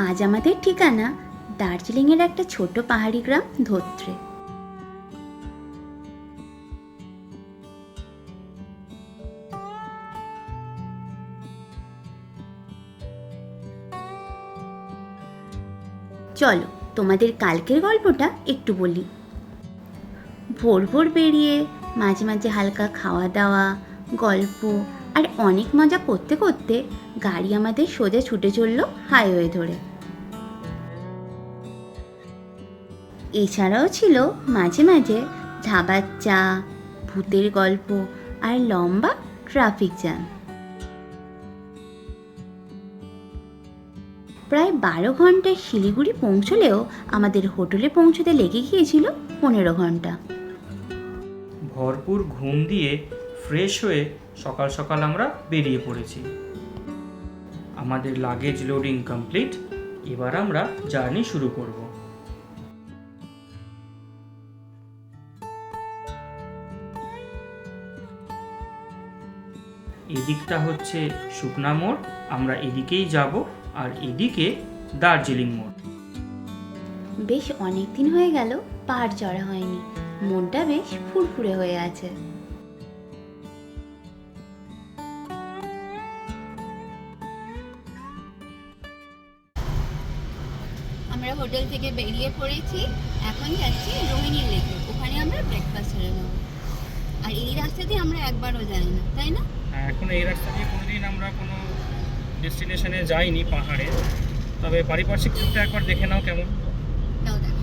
আজ আমাদের ঠিকানা দার্জিলিংয়ের একটা ছোট পাহাড়ি গ্রাম ধোত্রে। চলো তোমাদের কালকের গল্পটা একটু বলি। ভোর ভোর বেরিয়ে মাঝে মাঝে হালকা খাওয়া দাওয়া, গল্প আর অনেক মজা করতে করতে গাড়ি আমাদের সোজা ছুটে চললো হাইওয়ে ধরে। এছাড়াও ছিল মাঝে মাঝে ধাবার চা, ভূতের গল্প আর লম্বা ট্রাফিক জ্যাম। প্রায় 12 ঘন্টায় শিলিগুড়ি পৌঁছলেও আমাদের হোটেলে পৌঁছতে লেগে গিয়েছিল 15 ঘন্টা। ভরপুর ঘুম দিয়ে ফ্রেশ হয়ে সকাল সকাল আমরা বেরিয়ে পড়েছি। আমাদের লাগেজ লোডিং কমপ্লিট। এবার আমরা জার্নি শুরু করব। এদিকটা হচ্ছে শুকনা মোড়, আমরা এদিকেই যাব, আর এদিকে দার্জিলিং মোড়। বেশ অনেক দিন হয়ে গেল পাহাড় চড়া হয়নি, মনটা বেশ ফুরফুরে হয়ে আছে। আমরা হোটেল থেকে বেরিয়ে পড়েছি, এখন যাচ্ছি রোহিণী লেকে। ওখানে আমরা ব্রেকফাস্ট সেরে নেব। আর এই রাস্তা দিয়ে আমরা একবারও যাই না, তাই না? এখন এই রাস্তা দিয়ে কোনোদিন আমরা কোনো ডেস্টিনেশনে যাইনি পাহাড়ে, তবে পারিপার্শ্বিক রূপটা একবার দেখে নাও কেমন। তাও দেখো।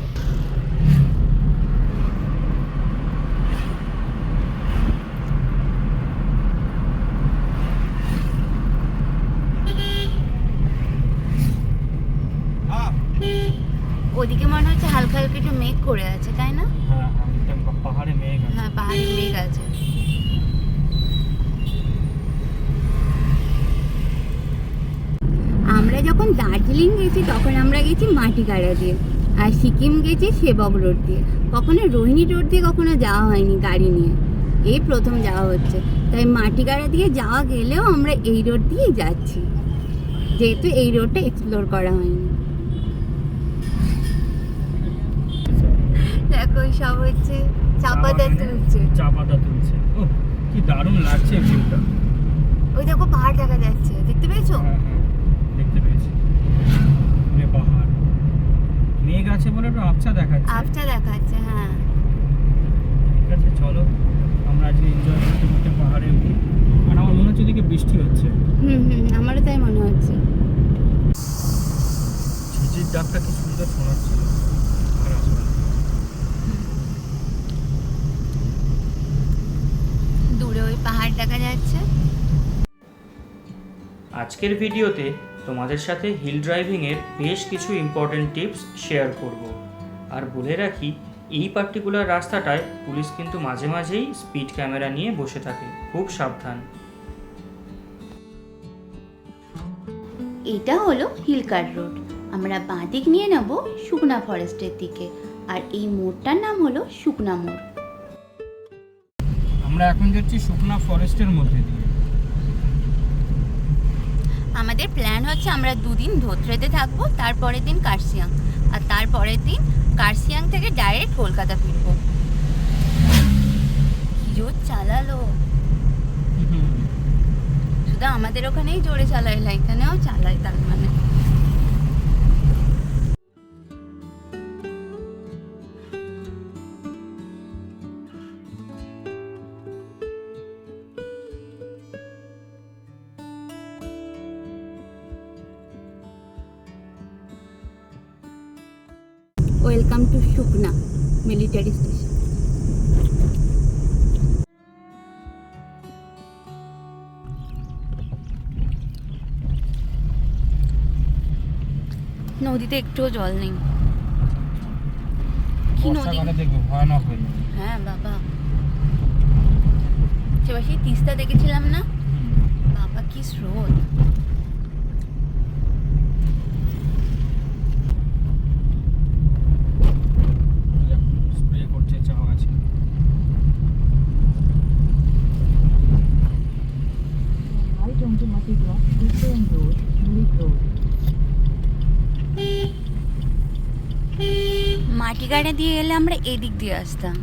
ওদিকে মনে হচ্ছে হালকা হালকা একটু মেঘ করে আছে, তাই না? হ্যাঁ, পাহাড়ে মেঘ আছে। হ্যাঁ, পাহাড়ে মেঘ আছে। আমরা যখন দার্জিলিং গেছি তখন আমরা গেছি মাটিগাড়া দিয়ে, আর সিকিম গেছি সেবক রোড দিয়ে। কখনো রোহিণী রোড দিয়ে কখনো যাওয়া হয়নি গাড়ি নিয়ে, এই প্রথম যাওয়া হচ্ছে। তাই মাটিগাড়া দিয়ে যাওয়া গেলেও আমরা এই রোড দিয়েই যাচ্ছি, যেহেতু এই রোডটা এক্সপ্লোর করা হয়নি। দেখো সব হচ্ছে চা পাতা তুলছে। কি দারুণ লাগছে ভিউটা। ওই দেখো পাহাড় দেখা যাচ্ছে, দেখতে পেয়েছো? হ্যাঁ, দেখতে পেয়েছি। পাহাড়, মেঘ আছে বলে একটু আবছা দেখাচ্ছে। হ্যাঁ, ঠিক আছে, চলো আমরা আজকে এনজয় করতে করতে পাহাড়ে উঠি। আর আমার মনে হচ্ছে এদিকে বৃষ্টি হচ্ছে। আমারও তাই মনে হচ্ছে। ঝিঝির ডাকটা কি সুন্দর শোনাচ্ছিল। দূরে ওই পাহাড় দেখা যাচ্ছে। আজকের ভিডিওতে তোমাদের সাথে হিল ড্রাইভিংয়ের বেশ কিছু ইম্পর্টেন্ট টিপস শেয়ার করব। আর বলে রাখি, এই পার্টিকুলার রাস্তাটায় পুলিশ কিন্তু মাঝে মাঝেই স্পিড ক্যামেরা নিয়ে বসে থাকে, খুব সাবধান। এটা হলো হিলকার রোড। আমরা বাঁ দিক নিয়ে নেব শুকনা ফরেস্টের দিকে, আর এই মোড়টার নাম হলো শুকনা মোড়। আমরা এখন যাচ্ছি শুকনা ফরেস্টের মধ্যে দিয়ে। আমাদের প্ল্যান হচ্ছে আমরা 2 দিন ধোত্রেতে থাকবো, তারপরের দিন কার্শিয়াং, আর তারপরের দিন কার্শিয়াং থেকে ডাইরেক্ট কলকাতা ফিরবো। কি জোর চালালো! শুধু আমাদের ওখানেই জোরে চালায় না, এখানেও চালায়, তার মানে। ওয়েলকাম টু শুকনা মিলিটারি স্টেশন। নদীতে একটুও জল নেই। কি নদী দেখবো, ভয়ানক হয়ে যাবে। হ্যাঁ বাবা, সেবার সেই তিস্তা দেখেছিলাম না বাবা, কি স্রোত! স্প্রে করছে চা গাছে। Right onto Mati Road, Eastern Road, Mulik Road. Matigara দিয়ে এলে আমরা এদিক দিয়ে আসতাম।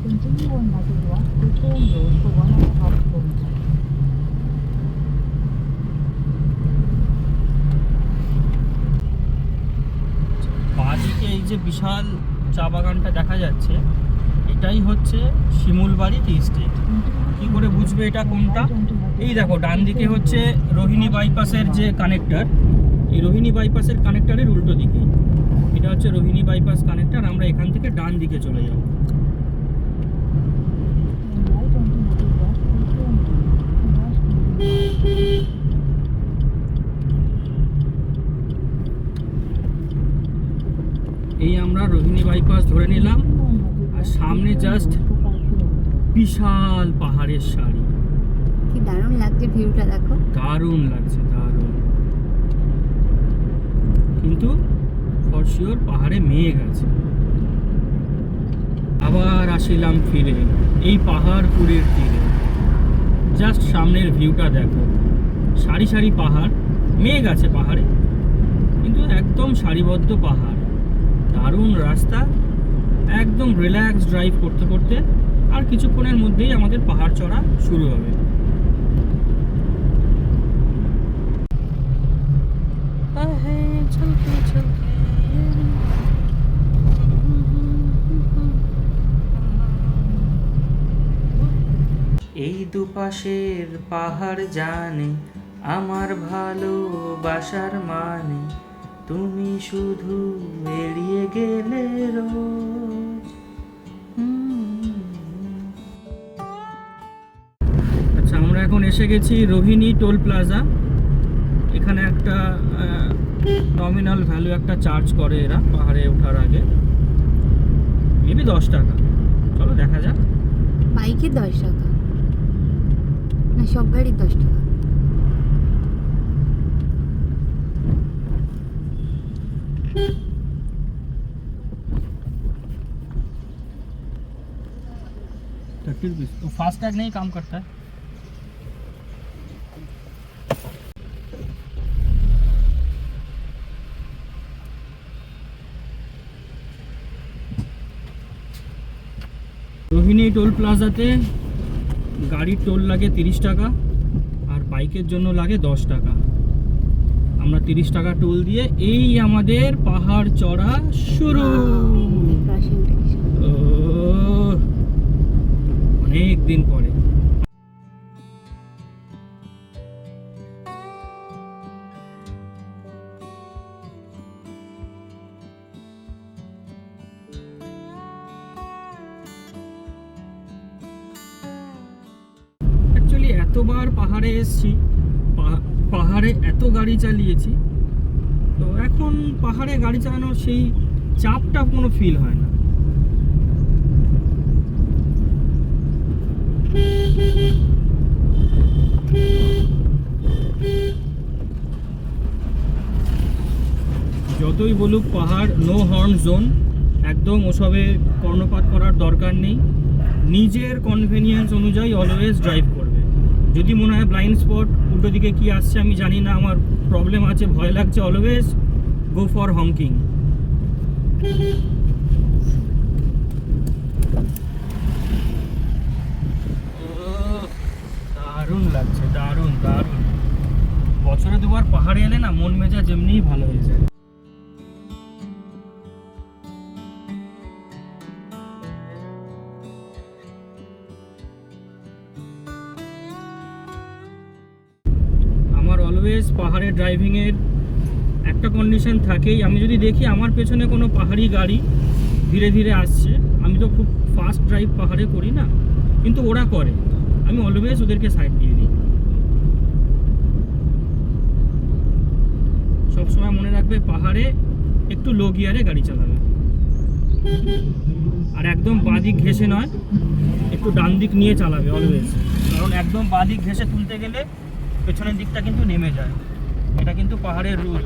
Continue on Matilda to Chain Road for 1.5 kilometers. বাঁদিকে এই যে বিশাল চা বাগানটা দেখা যাচ্ছে, এটাই হচ্ছে শিমুলবাড়ি টি স্টেট। কি করে বুঝবে এটা কোনটা? এই দেখো ডান দিকে হচ্ছে রোহিণী বাইপাসের যে কানেক্টর, এই রোহিণী বাইপাসের কানেক্টরের উল্টো দিকে এটা হচ্ছে রোহিণী বাইপাস কানেক্টর। আমরা এখান থেকে ডান দিকে চলে যাব। And right onto Matilda to Chain Road. এই আমরা রোহিণী বাইপাস ধরে নিলাম, আর সামনে জাস্ট বিশাল পাহাড়ের সারি। কি দারুণ লাগছে ভিউটা, দেখো। দারুণ লাগছে, দারুণ। কিন্তু ফর শিওর পাহাড়ে মেঘ আছে। আবার আসিলাম ফিরে এই পাহাড়পুরের তীরে। জাস্ট সামনের ভিউটা দেখো, সারি সারি পাহাড়, মেঘ আছে পাহাড়ে কিন্তু একদম সারিবদ্ধ পাহাড়। দারুণ রাস্তা, একদম রিল্যাক্স ড্রাইভ করতে করতে আর কিছুক্ষণের মধ্যেই আমাদের পাহাড় চড়া শুরু হবে। এই দুপাশের পাহাড় জানে আমার ভালোবাসার মানে, তুমি শুধু এড়িয়ে গেলে রোজ। আচ্ছা, আমরা এখন এসে গেছি রোহিণী টোল প্লাজা। এখানে একটা নমিনাল ভ্যালু একটা চার্জ করে এরা পাহাড়ে ওঠার আগে, মেবি 10 টাকা। চলো দেখা যাক। বাইকে 10 টাকা না, সব গাড়ি 10 টাকা। तो फास्टैग नहीं काम करता है। রোহিণী টোল প্লাজাতে গাড়ির টোল লাগে 30 টাকা আর বাইকের জন্য লাগে 10 টাকা। আমরা 30 টাকা টোল দিয়ে এই আমাদের পাহাড় চড়া শুরু। অনেক দিন পরে। অ্যাকচুয়ালি এতবার পাহাড়ে এসেছি, পাহাড়ে এত গাড়ি চালিয়েছি, তো এখন পাহাড়ে গাড়ি চালানোর সেই চাপটা কোনো ফিল হয় না। যতই বলুক পাহাড় নো হর্ন জোন, একদম ওসবে কর্ণপাত করার দরকার নেই। নিজের কনভেনিয়েন্স অনুযায়ী অলওয়েজ ড্রাইভ করবে। যদি মনে হয় ব্লাইন্ড স্পট, উল্টো দিকে কি আসছে আমি জানি না, আমার প্রবলেম আছে, ভয় লাগছে, অলওয়েজ গো ফর হংকিং। দারুণ লাগছে, দারুণ দারুণ। বছরে দুবার পাহাড়ে এলে না মন মেজাজ এমনিই ভালো হয়ে যায়। আমার অলওয়েজ পাহাড়ে ড্রাইভিংয়ের একটা কন্ডিশন থাকেই, আমি যদি দেখি আমার পেছনে কোনো পাহাড়ি গাড়ি ধীরে ধীরে আসছে, আমি তো খুব ফাস্ট ড্রাইভ পাহাড়ে করি না, কিন্তু ওরা করে, আমি অলওয়েজ ওদেরকে সাইড দিয়ে দিই। সবসময় মনে রাখবে পাহাড়ে একটু লো গিয়ারে গাড়ি চালাবে, আর একদম বাঁ দিক ঘেঁষে নয়, একটু ডান দিক নিয়ে চালাবে অলওয়েজ, কারণ একদম বাঁ দিক ঘেঁষে তুলতে গেলে পেছনের দিকটা কিন্তু নেমে যায়, এটা কিন্তু পাহাড়ের রুল।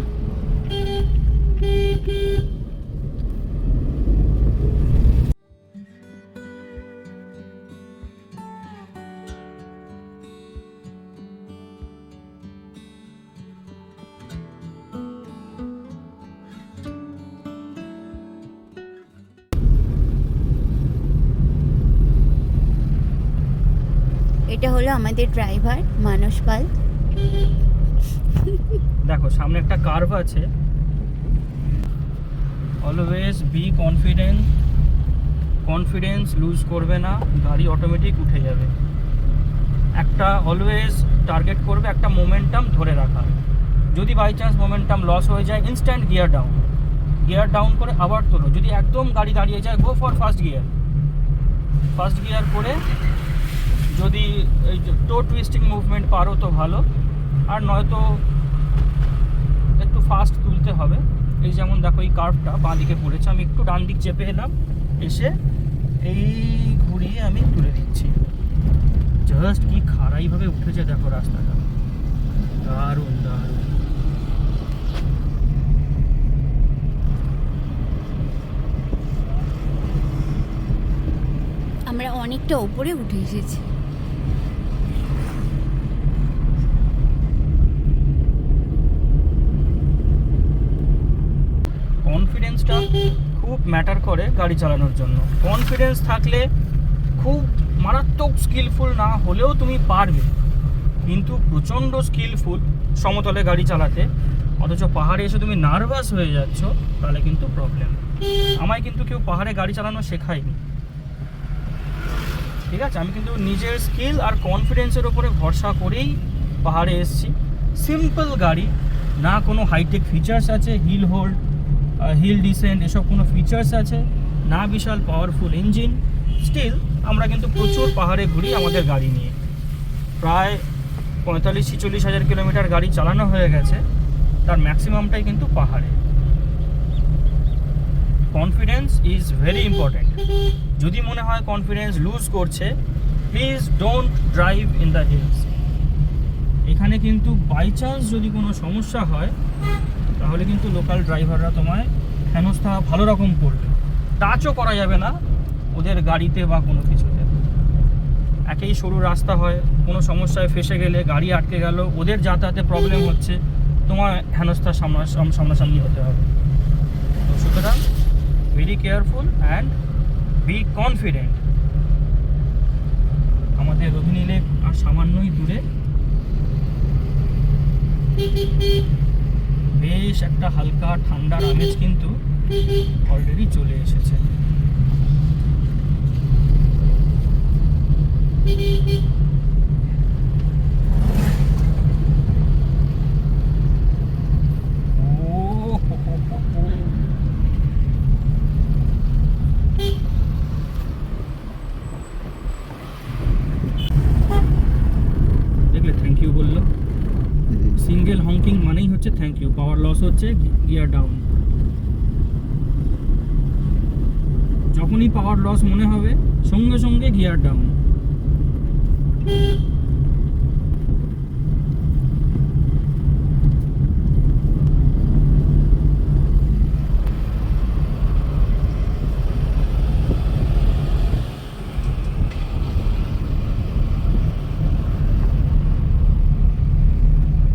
এটা হলো আমাদের ড্রাইভার মানস পাল। দেখো সামনে একটা কার্ভ আছে। অলওয়েজ বি কনফিডেন্স লুজ করবে না, গাড়ি অটোমেটিক উঠে যাবে। একটা অলওয়েজ টার্গেট করবে একটা মোমেন্টাম ধরে রাখা। যদি বাই চান্স মোমেন্টাম লস হয়ে যায়, ইনস্ট্যান্ট গিয়ার ডাউন করে আবার তোলো। যদি একদম গাড়ি দাঁড়িয়ে যায়, গো ফর ফার্স্ট গিয়ার করে যদি এই টো টুইস্টিং মুভমেন্ট পারো তো ভালো, আর নয়তো একটু ফাস্ট তুলতে হবে। এই যেমন দেখো এই কার্ভটা বাঁ দিকে পড়েছে, আমি একটু ডান দিক চেপে এলাম, এসে এই ঘুরিয়ে আমি তুলে দিচ্ছি। জাস্ট কি খাড়াইভাবে উঠেছে দেখো রাস্তাটা, দারুণ দারুণ। আমরা অনেকটা ওপরে উঠে এসেছি। কনফিডেন্সটা খুব ম্যাটার করে গাড়ি চালানোর জন্য। কনফিডেন্স থাকলে খুব মারাত্মক স্কিলফুল না হলেও তুমি পারবে, কিন্তু প্রচণ্ড স্কিলফুল সমতলে গাড়ি চালাতে, অথচ পাহাড়ে এসে তুমি নার্ভাস হয়ে যাচ্ছ, তাহলে কিন্তু প্রবলেম। আমায় কিন্তু কেউ পাহাড়ে গাড়ি চালানো শেখায়নি, ঠিক আছে? আমি কিন্তু নিজের স্কিল আর কনফিডেন্সের ওপরে ভরসা করেই পাহাড়ে এসেছি। সিম্পল গাড়ি, না কোনো হাইটেক ফিচার্স আছে, হিল ডিসেন্ট এসব কোনো ফিচার্স আছে না, বিশাল পাওয়ারফুল ইঞ্জিন। স্টিল আমরা কিন্তু প্রচুর পাহাড়ে ঘুরি আমাদের গাড়ি নিয়ে। প্রায় 45-46 হাজার কিলোমিটার গাড়ি চালানো হয়ে গেছে, তার ম্যাক্সিমামটাই কিন্তু পাহাড়ে। Confidence is very important. যদি মনে হয় কনফিডেন্স লুজ করছে, please don't drive in the hills. এখানে কিন্তু বাই চান্স যদি কোনো সমস্যা হয়, তাহলে কিন্তু লোকাল ড্রাইভাররা তোমায় হেনস্থা ভালো রকম করবে। টাচও করা যাবে না ওদের গাড়িতে বা কোনো কিছুতে। একেই সরু রাস্তা হয়, কোনো সমস্যায় ফেসে গেলে, গাড়ি আটকে গেল, ওদের যাতায়াতে প্রবলেম হচ্ছে, তোমার হেনস্থার সামনাসামনি হতে হবে। তো সুতরাং very careful and be confident. আমাদের রোহিণী লেক আর সামান্যই দূরে। বেশ একটা হালকা ঠান্ডার আমেজ কিন্তু অলরেডি চলে এসেছে। দেখলে থ্যাংক ইউ বললো। সিঙ্গেল হংকিং মানেই হচ্ছে থ্যাংক ইউ। পাওয়ার লস হচ্ছে, গিয়ার ডাউন। যখনই পাওয়ার লস মনে হবে, সঙ্গে সঙ্গে গিয়ার ডাউন।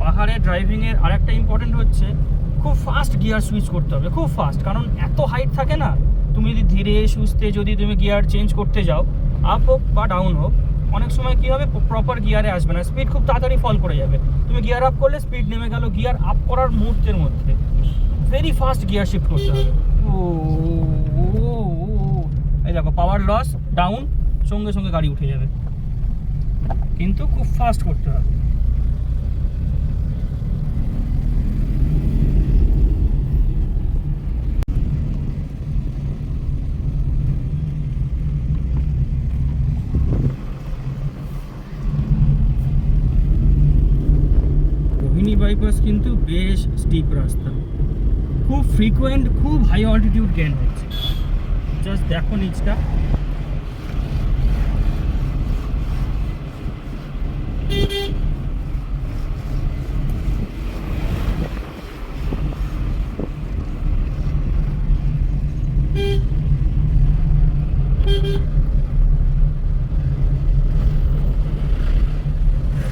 পাহাড়ে ড্রাইভিংয়ের আরেকটা ইম্পর্টেন্ট হচ্ছে খুব ফাস্ট গিয়ার সুইচ করতে হবে, খুব ফাস্ট। কারণ এত হাইট থাকে না, তুমি যদি ধীরে সুস্থে যদি তুমি গিয়ার চেঞ্জ করতে যাও, আপ হোক বা ডাউন হোক, অনেক সময় কী হবে, প্রপার গিয়ারে আসবে না, স্পিড খুব তাড়াতাড়ি ফল করে যাবে। তুমি গিয়ার আপ করলে স্পিড নেমে গেল, গিয়ার আপ করার মুহূর্তের মধ্যে ভেরি ফাস্ট গিয়ার শিফট করতে হবে। এই দেখো পাওয়ার লস, ডাউন, সঙ্গে সঙ্গে গাড়ি উঠে যাবে, কিন্তু খুব ফাস্ট করতে হবে। বাইপাস কিন্তু বেশ স্টিপ রাস্তা, খুব ফ্রিকোয়েন্ট, খুব হাই অল্টিটিউড গেইন হচ্ছে। জাস্ট দেখো নিচটা,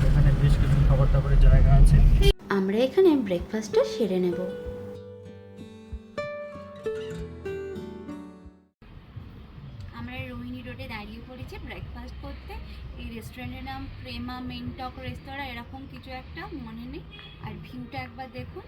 এখানে বেশ কিছু খাবার দাবারের জায়গা আছে। আমরা এখানে ব্রেকফাস্টটা সেরে নেব। আমরা রোহিণী রোডে দাঁড়িয়ে পড়েছি ব্রেকফাস্ট করতে। এই রেস্টুরেন্টের নাম প্রেমা মেনটক রেস্তোরাঁ, এরকম কিছু একটা, মনে নেই। আর ভিউটা একবার দেখুন।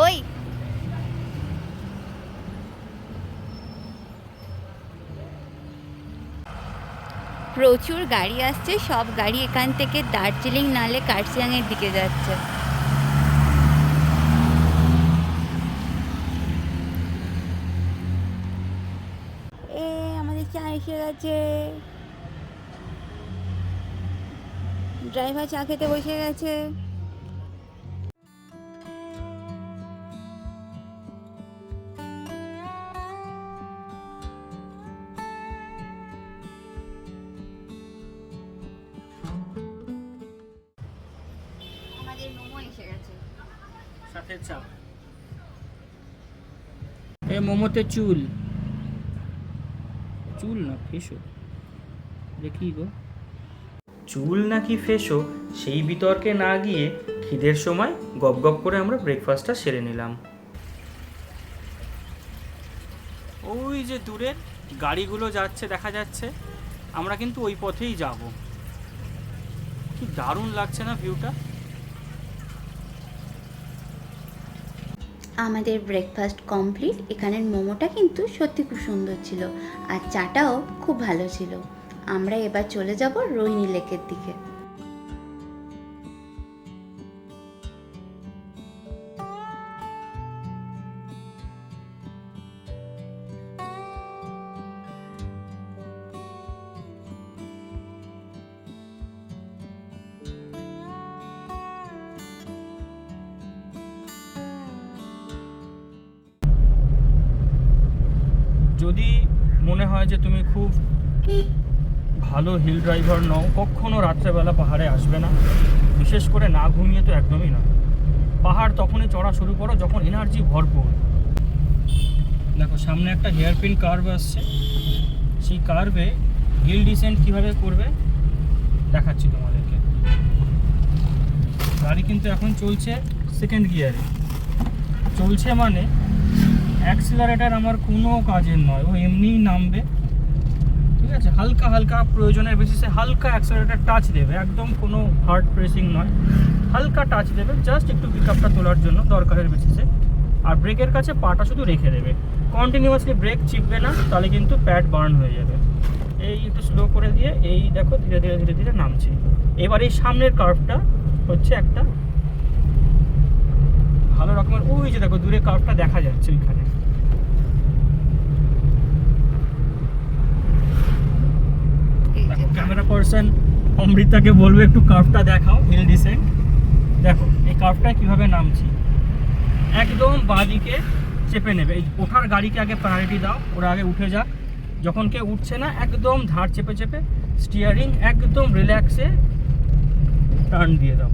ওই প্রচুর গাড়ি আসছে, সব গাড়ি এখান থেকে দার্জিলিং নালে কার্শিয়াংয়ের দিকে যাচ্ছে। এ আমাদের চা এসে গেছে, ড্রাইভার চা খেতে বসে গেছে। আমাদের মোমো এসে গেছে, সাথে চা। এ মোমোতে চুল চুল না ফেসো, দেখি গো চুল নাকি ফেসো সেই বিতর্কে না গিয়ে খিদের সময় গপ গপ করে আমরা ব্রেকফাস্টটা সেরে নিলাম। ওই যে দূরের গাড়িগুলো যাচ্ছে দেখা যাচ্ছে, আমরা কিন্তু ওই পথেই যাব। কি দারুণ লাগছে না ভিউটা। আমাদের ব্রেকফাস্ট কমপ্লিট। এখানের মোমোটা কিন্তু সত্যি খুব সুন্দর ছিল, আর চাটাও খুব ভালো ছিল। আমরা এবার চলে যাব রোহিণী লেকের দিকে। যদি মনে হয় যে তুমি খুব ভালো হিল ড্রাইভার নও, কখনো রাত্রেবেলা পাহাড়ে আসবে না, বিশেষ করে না ঘুমিয়ে তো একদমই না। পাহাড় তখনই চড়া শুরু করো যখন এনার্জি ভরপুর। দেখো সামনে একটা হেয়ারপিন কার্ভ আসছে, সেই কার্ভে হিল ডিসেন্ট কীভাবে করবে দেখাচ্ছি তোমাদেরকে। গাড়ি কিন্তু এখন চলছে সেকেন্ড গিয়ারে, চলছে মানে অ্যাক্সিলারেটার আমার কোনো কাজের নয়, ও এমনিই নামবে। ঠিক আছে, হালকা হালকা প্রয়োজনের বেসিসে হালকা অ্যাক্সিলারেটার টাচ দেবে, একদম কোনো হার্ড প্রেসিং নয়, হালকা টাচ দেবে জাস্ট একটু পিকআপটা তোলার জন্য দরকারের বেসিসে। আর ব্রেকের কাছে পাটা শুধু রেখে দেবে, কন্টিনিউয়াসলি ব্রেক চিপবে না, তাহলে কিন্তু প্যাড বার্ন হয়ে যাবে। এই একটু স্লো করে দিয়ে এই দেখো ধীরে ধীরে ধীরে ধীরে নামছে। এবার এই সামনের কার্ভটা হচ্ছে একটা ভালো রকমের, ওই যে দেখো দূরে কার্ভটা দেখা যাচ্ছে ওইখানে। ক্যামেরা পার্সন অমৃতাকে বলবে একটু কার্ভটা দেখাও, হিল ডিসেন্ট। দেখো এই কার্ভটা কিভাবে নামছি, একদম বাঁদিকে চেপে নেবে। এই ওঠার গাড়িকে আগে প্রায়োরিটি দাও, ওরা আগে উঠে যাক। যখন কেউ উঠছে না একদম ধার চেপে চেপে স্টিয়ারিং একদম রিল্যাক্সে টার্ন দিয়ে দাও।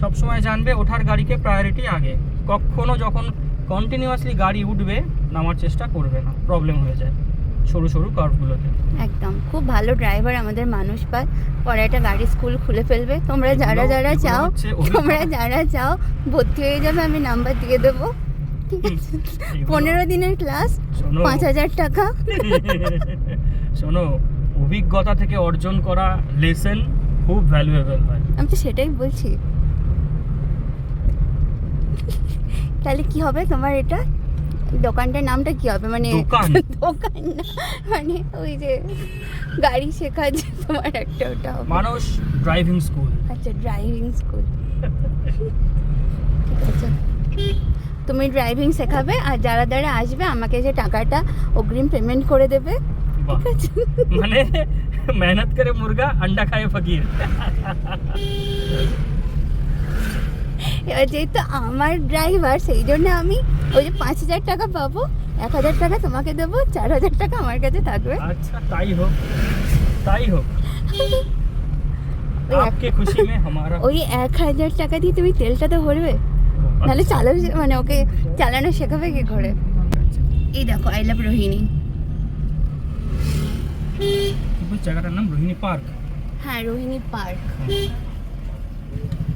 সবসময় জানবে ওঠার গাড়িকে প্রায়োরিটি আগে। কখনো যখন কন্টিনিউয়াসলি গাড়ি উঠবে নামার চেষ্টা করবে না, প্রবলেম হয়ে যায় সরু সরু কার্ভগুলোতে। একদম খুব ভালো ড্রাইভার আমাদের মানুষ পায়, পরে একটা গাড়ি স্কুল খুলে ফেলবে। তোমরা যারা যারা চাও, ভর্তি হয়ে যাবে, আমি নাম্বার দিয়ে দেবো। ঠিক আছে, 15 দিনের ক্লাস, 5000 টাকা। শোনো, অভিজ্ঞতা থেকে অর্জন করা লেসন খুব ভ্যালুয়েবল হয়। আমি তো সেটাই বলছি। তাহলে কি হবে তোমার এটা, দোকানটার নামটা কি হবে? মানে দোকান না, মানে ওই যে গাড়ি শেখার যে তোমার একটা ওটা হবে, মানুষ ড্রাইভিং স্কুল। আচ্ছা, ড্রাইভিং স্কুল। ঠিক আছে, তুমি ড্রাইভিং শেখাবে, আর যারা যারা আসবে আমাকে যে টাকাটা অগ্রিম পেমেন্ট করে দেবে। ঠিক আছে, মানে মেহনত করে মুরগা, আন্ডা খায় ফকির। এবার যেহেতু আমার ড্রাইভার সেই জন্য আমি ওই যে 5,000 টাকা পাবো, 1,000 টাকা তোমাকে দেবো, 4,000 টাকা আমার কাছে থাকবে। अच्छा ताई हो ওই आपके खुशी में हमारा ওই 1,000 টাকা দিয়ে তুমি তেলটা তো ভরবে, নাহলে চালাবে মানে ওকে চালানো শেখাবে কি করে। এই দেখো আই লাভ রোহিণী। उस जगह का नाम रोहिणी पार्क। হ্যাঁ রোহিণী पार्क।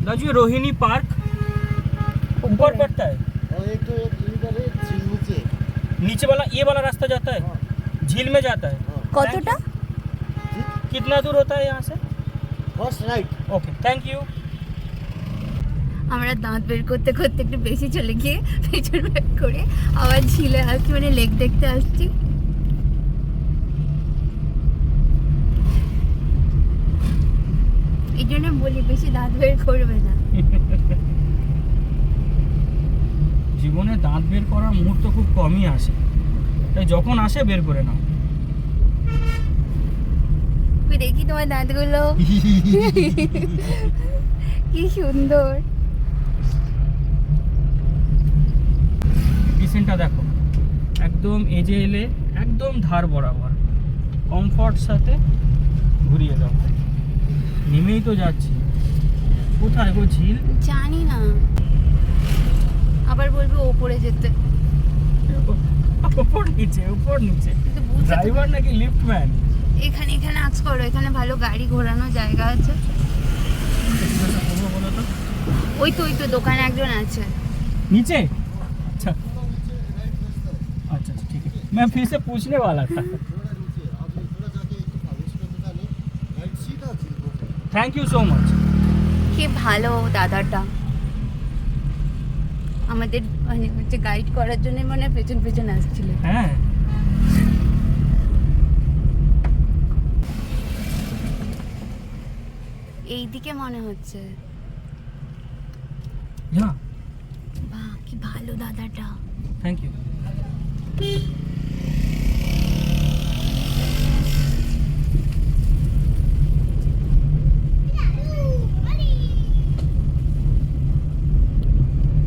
दाजू ये रोहिणी पार्क ऊपर पड़ता है, और एक तो एक इधर है झील नीचे। नीचे वाला ये वाला रास्ता जाता है, झील में जाता है। কতটা? कितना दूर होता है यहाँ से? First right. Okay thank you. আমরা দাঁত বের করতে করতে একটু বেশি চলে গিয়ে পেছন ব্যাক করে আবার ঝিলে আসছি, মানে লেক দেখতে আসছি। এই জন্য বলি বেশি দাঁত বের করবে না। জীবনে দাঁত বের করার মুহূর্ত খুব কমই আসে, তাই যখন আসে বের করে নাও। ওই দেখি তোমার দাঁতগুলো কি সুন্দর। ডিসেন্টটা দেখো, একদম এজে এলে একদম ধার বরাবর কমফর্ট সাথে ঘুরিয়ে দাও। নেমেই তো যাচ্ছি, কোথায় গো ঝিল? জানি না, আবার বলবো ওপরে যেতে, উপর নিচে উপর নিচে। কিন্তু বুঝতে তো- ড্রাইভার নাকি লিফটম্যান? এখানে এখানে আজ করো, এখানে ভালো গাড়ি ঘোরানোর জায়গা আছে। বলো তো ওই তো দোকানে একজন আছে। नीचे। अच्छा अच्छा ठीक है, मैं फिर से पूछने वाला था। थोड़ा नीचे अब थोड़ा जाके एक फाउंडेशन पे दुकान है, राइट सीधा झील को। Thank you so much. কি ভালো দাদাটা আমাদের মানে হচ্ছে গাইড করার জন্য, মানে পেছন পেছন আসছিল। हैं এইদিকে মনে হচ্ছে। यहाँ বাহ কি ভালো দাদাটা। Thank you.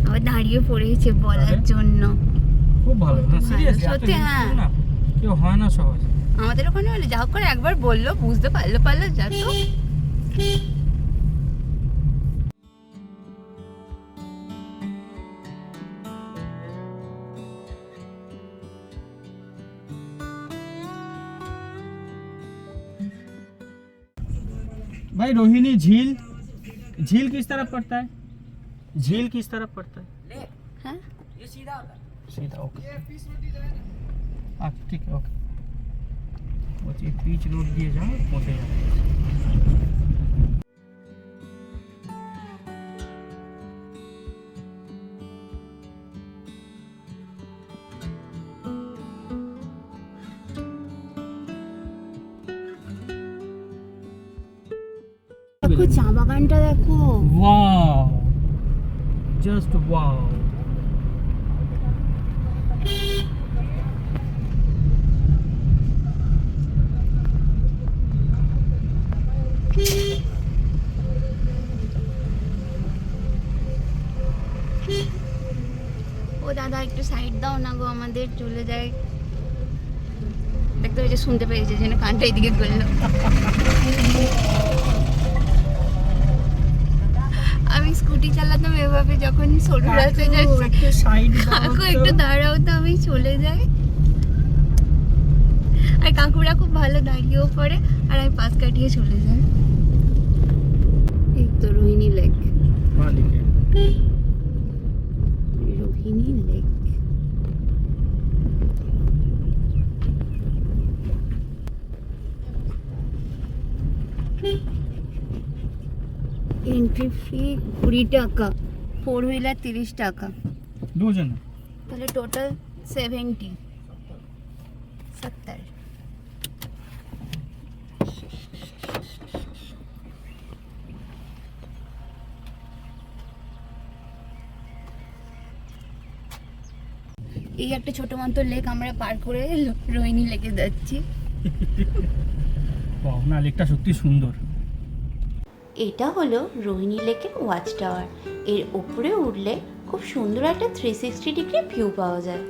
আবার দাঁড়িয়ে পড়েছে বলার আরে? জন্য। খুব ভালো না, ভালো, সিরিয়াসলি সত্যি, হ্যাঁ। না কেউ হয় না সহজ। আমাদের ওখানে হলে যা হোক করে একবার বললো, বুঝতে পারলো যা তো। भाई रोहिणी झील, झील किस तरफ पड़ता है? झील किस तरफ पड़ता है? হ্যাঁ सीधा ओके। हाँ ठीक है ओके। बस ये बीच रोड दिए जाओ पहुँचे जाओ। দেখো চা বাগানটা দেখো। Wow just wow. ও দাদা একটু সাইড দাও না গো, আমাদের চলে যায়। দেখতে হয়েছে, শুনতে পেয়েছে যেন কানটা এদিকে করলো। আমি স্কুটি চালাতাম এভাবে, যখন সরু রাস্তায় যাচ্ছি একটু সাইড কাকু একটু দাঁড়াও তো, আমি চলে যাই। আর কাকুরা খুব ভালো দাঁড়িয়েও পড়ে, আর আমি পাশ কাটিয়ে চলে যাই। এই তো Rohini lake, Rohini lake. Entry fee 20 টাকা, 4 হুইলার 30 টাকা, দুজন। তাহলে টোটাল 70। এই একটা ছোট মতো লেক আমরা পার করে রোহিণী লেকে যাচ্ছি। বাহ, না লেকটা সত্যি সুন্দর। এটা হলো রোহিণী লেকের ওয়াচ টাওয়ার। এর ওপরে উঠলে খুব সুন্দর একটা 360 ডিগ্রি ভিউ পাওয়া যায়।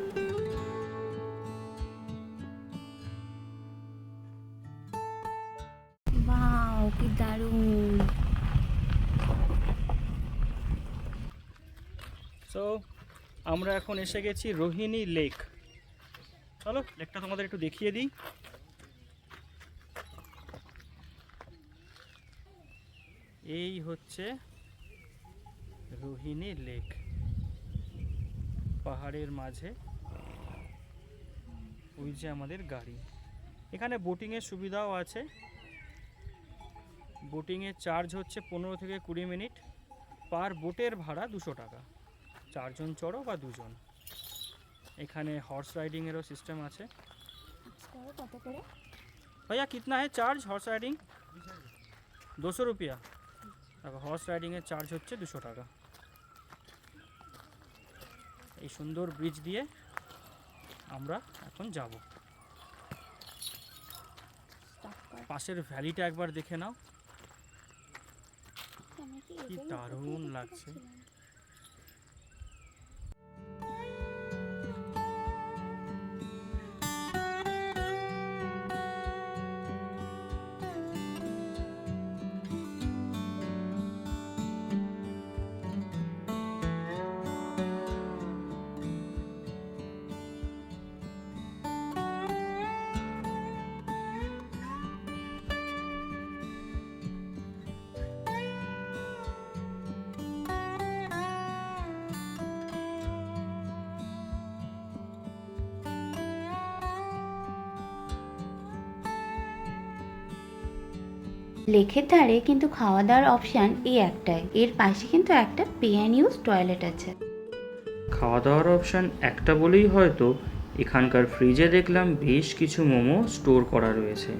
বাহ, কি দারুণ। সো আমরা এখন এসে গেছি রোহিণী লেক। চলো লেকটা তোমাদের একটু দেখিয়ে দিই। এই হচ্ছে রোহিণী লেক, পাহাড়ের মাঝে। ওই যে আমাদের গাড়ি। এখানে বোটিংয়ের সুবিধাও আছে। বোটিংয়ের চার্জ হচ্ছে 15 থেকে 20 মিনিট। পার বোটের ভাড়া 200 টাকা, 4 জন চড়ো বা 2 জন। এখানে হর্স রাইডিংয়েরও সিস্টেম আছে। কত করে? भैया कितना है चार्ज हॉर्स राइडिंग? 200 रुपया। দেখো হর্স রাইডিংয়ের চার্জ হচ্ছে 200 টাকা। এই সুন্দর ব্রিজ দিয়ে আমরা এখন যাব। পাশের ভ্যালিটা একবার দেখে নাও, কি দারুণ লাগছে। লেকের ধারে কিন্তু খাওয়া দাওয়ার অপশান এই একটাই। এর পাশে কিন্তু একটা পে অ্যান্ড ইউজ টয়লেট আছে। খাওয়া দাওয়ার অপশান একটা বলেই হয়তো এখানকার ফ্রিজে দেখলাম বেশ কিছু মোমো স্টোর করা রয়েছে।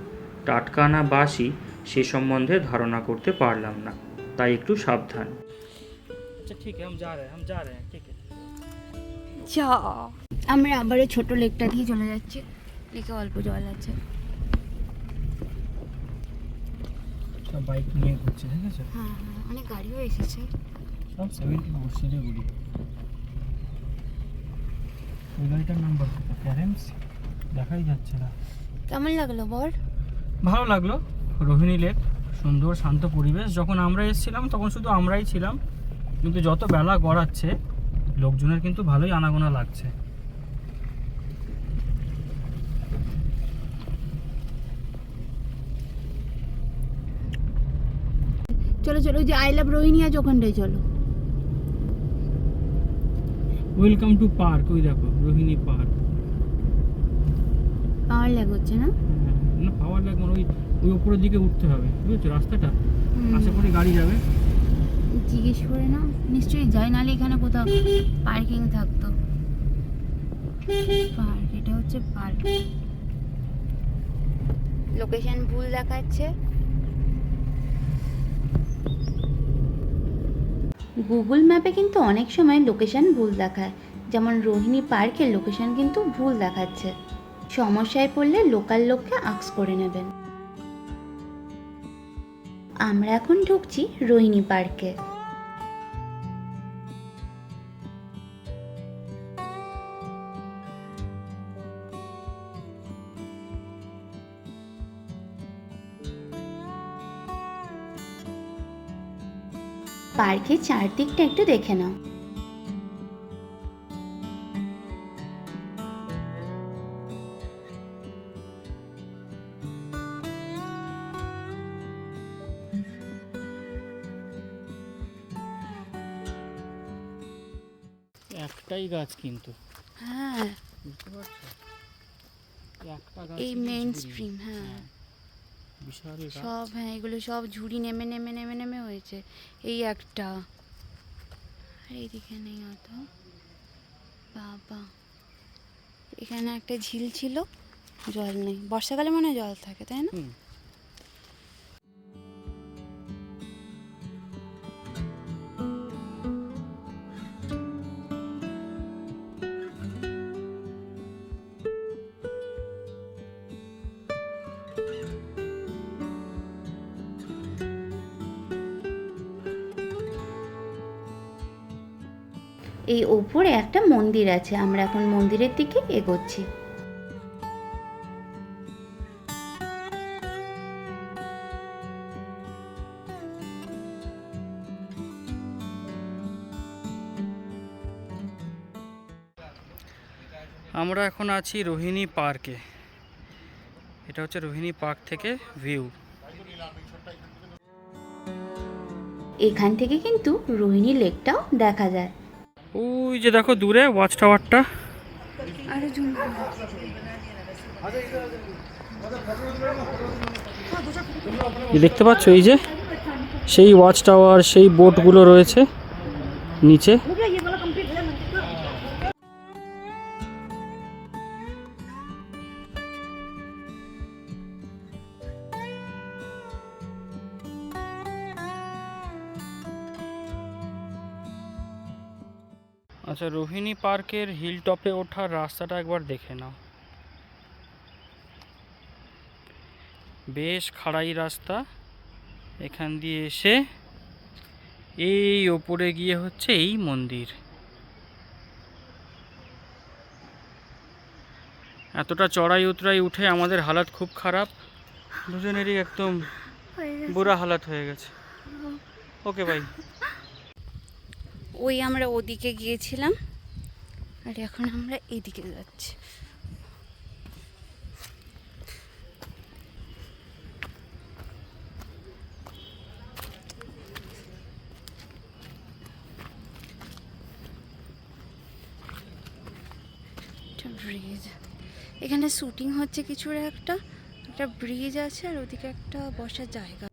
টাটকা না বাসি সে সম্বন্ধে ধারণা করতে পারলাম না, তাই একটু সাবধান। আচ্ছা ঠিক আছে, हम जा रहे हैं ঠিক আছে। যা, আমরা আবারও ছোট লেকটা দিয়ে চলে যাচ্ছি। লেকে অল্প জল আছে। সব বাইক নিয়ে ঘুরছে, ঠিক আছে? হ্যাঁ হ্যাঁ, অনেক গাড়িও এসেছে। সব 74 শিলিগুড়ি। এই গাড়িটার নাম্বার কত? প্যারেন্টস দেখাই যাচ্ছে না। কেমন লাগলো বল? ভালো লাগলো। রোহিণী লেক সুন্দর শান্ত পরিবেশ। যখন আমরা এসেছিলাম তখন শুধু আমরাই ছিলাম, কিন্তু যত বেলা গড়াচ্ছে লোকজনের কিন্তু ভালোই আনাগোনা লাগছে। চলো চলো, ওই যে আই লাভ রোহিণী আছে ওখানটায় চলো। Welcome to park. ওই দেখো রোহিণী পার্ক। পাওয়ার ল্যাগ হচ্ছে না? না পাওয়ার ল্যাগ মানে ওই উপরের দিকে উঠতে হবে, বুঝেছো রাস্তাটা? আশা করি গাড়ি যাবে। জিজ্ঞেস করে না, নিশ্চয়ই যায়, নাহলে এখানে কোথাও পার্কিং থাকতো। পার্ক, এটা হচ্ছে পার্ক। লোকেশন ভুল দেখাচ্ছে। গুগল ম্যাপে কিন্তু অনেক সময় লোকেশন ভুল দেখায়, যেমন রোহিণী পার্কের লোকেশন কিন্তু ভুল দেখাচ্ছে। সমস্যায় পড়লে লোকাল লোককে আস্ক করে নেবেন। আমরা এখন ঢুকছি রোহিণী পার্কে। পার্কের চারদিকটা একটু দেখে নাও। একটাই গাছ কিন্তু, হ্যাঁ, বুঝতে পারছো? একটা গাছ এই মেইন স্ট্রিম। হ্যাঁ, বিশাল গাছ। সব, হ্যাঁ এগুলো সব ঝুড়ি নেমে নেমে নেমে নেমে হয়েছে। এই একটা, আর এইদিকে নেই অত। বাবা, এখানে একটা ঝিল ছিল, জল নেই। বর্ষাকালে মনে হয় জল থাকে, তাই না? হুম। এই ওপরে একটা মন্দির আছে, আমরা এখন মন্দিরের দিকে এগোচ্ছি। আমরা এখন আছি রোহিণী পার্কে। এটা হচ্ছে রোহিণী পার্ক থেকে ভিউ। এখান থেকে কিন্তু রোহিণী লেকটাও দেখা যায়। ওই যে দেখো দূরে ওয়াচ টাওয়ারটা। আরো জুম এই দেখতে পাচ্ছ, এই যে সেই ওয়াচ টাওয়ার, সেই বোটগুলো রয়েছে নিচে। আচ্ছা, রোহিণী পার্কের হিল টপে ওঠার রাস্তাটা একবার দেখে নাও। বেশ খাড়াই রাস্তা। এখান দিয়ে এসে এই ওপরে গিয়ে হচ্ছে এই মন্দির। এতটা চড়াই উতরাই উঠে আমাদের হালাত খুব খারাপ, দুজনেরই একদম বুড়া হালাত হয়ে গেছে। ওকে ভাই। ওই আমরা ওদিকে গিয়েছিলাম আর এখন আমরা এদিকে যাচ্ছি। ব্রিজ, এখানে শুটিং হচ্ছে কিছুর একটা ব্রিজ আছে আর ওদিকে একটা বসার জায়গা।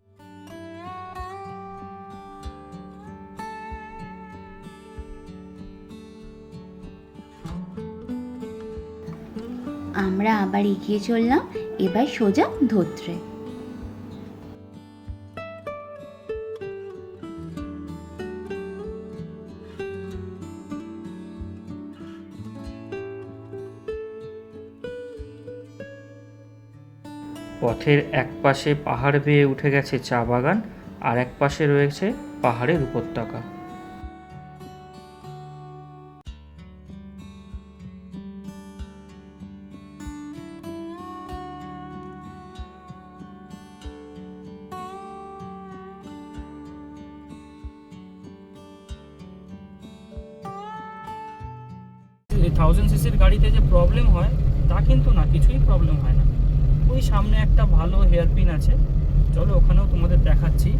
আমরা আবার এগিয়ে চললাম, এবার সোজা ধোত্রে। পথের এক পাশে পাহাড় বেয়ে উঠে গেছে চা বাগান, আর এক পাশে রয়েছে পাহাড়ের উপত্যকা। এই 1000 সিসির গাড়িতে যে প্রবলেম হয় তা কিন্তু না, কিছুই প্রবলেম হয় না। ওই সামনে একটা ভালো হেয়ারপিন আছে, চলো ওখানেও তোমাদের দেখাচ্ছি।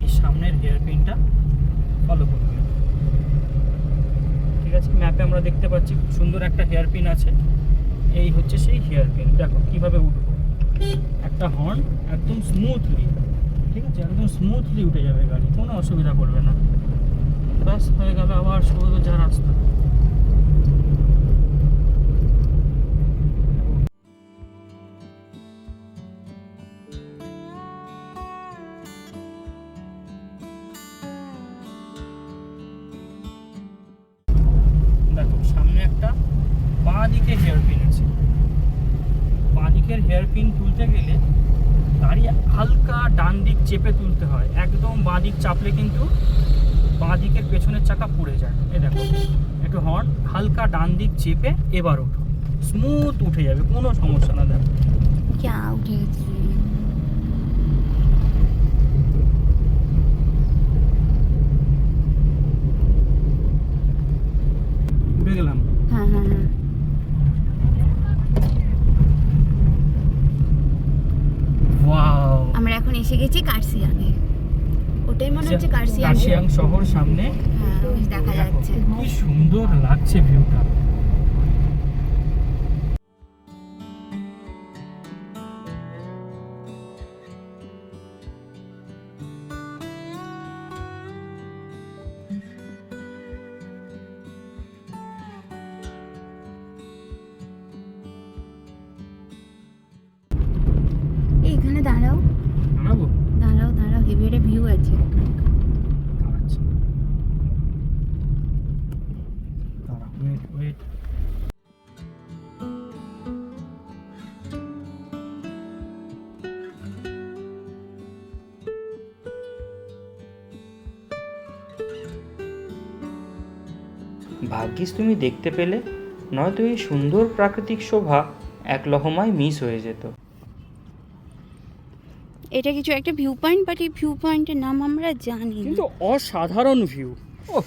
এই সামনের হেয়ারপিনটা ফলো করবে, ঠিক আছে? ম্যাপে আমরা দেখতে পাচ্ছি খুব সুন্দর একটা হেয়ারপিন আছে। এই হচ্ছে সেই হেয়ারপিন, দেখো কিভাবে উঠবো। একটা হর্ন, একদম স্মুথলি, ঠিক আছে, একদম স্মুথলি উঠে যাবে গাড়ি, কোনো অসুবিধা করবে না। ব্যাস হয়ে গেল আবার সোজা রাস্তা। দেখো সামনে একটা বাঁ দিকে হেয়ারপিন আছে। বাঁ দিকের হেয়ারপিন তুলতে গেলে গাড়ি হালকা ডান দিক চেপে তুলতে হয়। একদম বাঁ দিক চাপলে কিন্তু বাঁ দিকের পেছনের চাকা পুড়ে যায়। এই দেখো একটু হর্ন, হালকা ডান দিক চেপে এবার ওঠো, স্মুথ উঠে যাবে, কোনো সমস্যা না। দেখো ক্যা উঠে গেছি। উঠে গেলাম। হ্যাঁ হ্যাঁ হ্যাঁ, ওয়াও, আমরা এখন এসে গেছি কার্সিয়াংয়ে। ওটাই মনে হচ্ছে কার্সিয়াং। কার্শিয়াং শহর সামনে। হ্যাঁ, ওই দেখা যাচ্ছে। কি সুন্দর লাগছে ভিউটা। এখানে দাঁড়াও দাঁড়াবো? দাঁড়াও দাঁড়াও, হেভি একটা ভিউ আছে। দাঁড়াচ্ছি, দাঁড়া, ওয়েট ওয়েট। ভাগ্যিস তুমি দেখতে পেলে, নয়তো এই সুন্দর প্রাকৃতিক শোভা এক লহমায় মিস হয়ে যেত। এটা কিছু একটা ভিউ পয়েন্ট, বাট এই ভিউ পয়েন্টের নাম আমরা জানি না। কিন্তু অসাধারণ ভিউ, ও